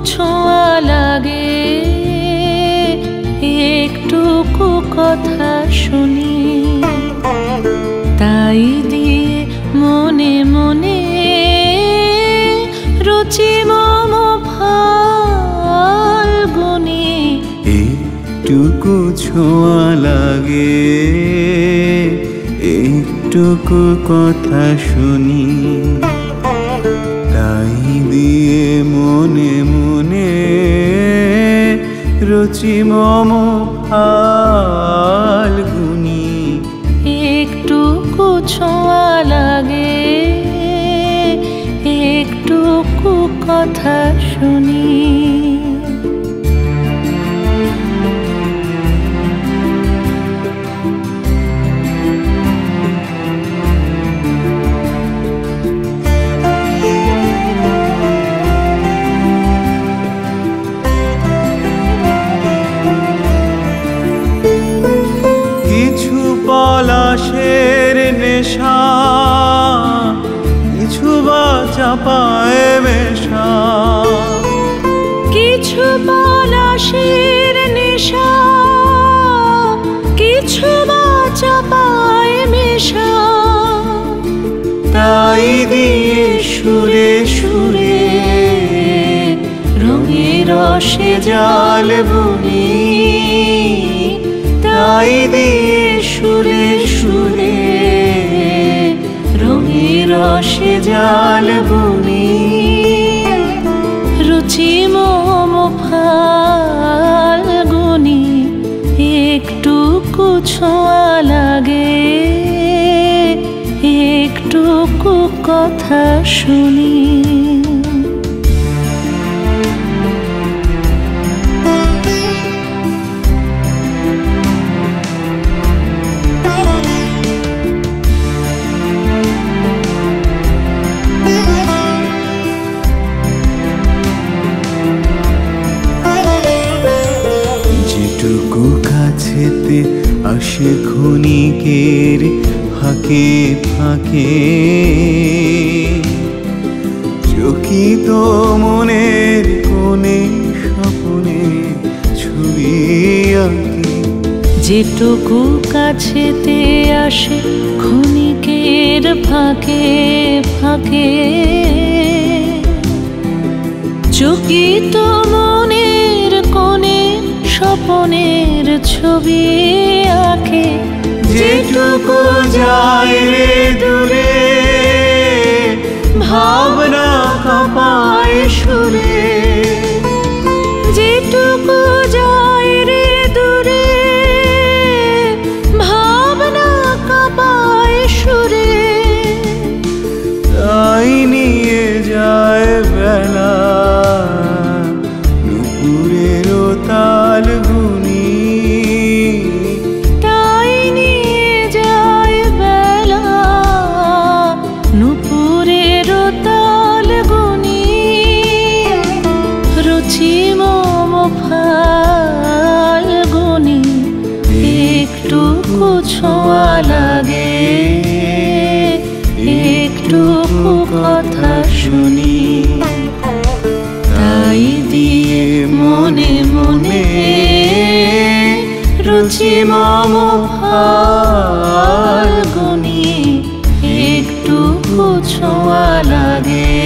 ছোঁয়া লাগে, একটুকু কথা শুনি, তাই দিয়ে মনে মনে রুচি মম ফাল্গুনি। একটুকু ছোঁয়া লাগে, একটুকু কথা শুনি, তাই দিয়ে মনে মনে রুচি মম ফাল্গুনি। একটুকু ছোঁয়া লাগে, একটুকু কথা শুনি। কিছু পলাশের নেশা, কিছু বা চাপায় মেশা, কিছু পলাশের নেশা, কিছু বা চাপায় মেশা, তাই দিয়ে সুরে সুরে রঙের রসে জাল বুনি, তাই দিয়ে সুরে সুরে রঙের রসে জাল বুনি। রুচি মম ফাল্গুনি, একটুকু ছোঁয়া লাগে, একটুকু কথা শুনি। যেটুকু কাছেতে আসে ক্ষণিকের ফাঁকে ফাঁকে, চকিত মনের কোণে স্বপ্নে ছবি আঁকি। যেটুকু কাছেতে আসে ক্ষণিকের ফাঁকে ফাঁকে, চকিত মনের কোণে স্বপনের ছবি আঁকে। যেটুকু যায় রে দূরে, ভাবনা কাঁপায় সুরে, যেটুকু যায় রে দূরে, ভাবনা কাঁপায় সুরে, তাই নিয়ে যায় বেলা নুপুরের তাল গুনি, তাই নিয়ে যায় বেলা নুপুরের তাল গুনি। রুচি মম ফাল্গুনি, একটুকু ছোঁয়া লাগে, একটুকু কথা শুনি, তাই দিয়ে মনে মনে রুচি মম ফাল্গুনি, একটুকু ছোঁয়া লাগে।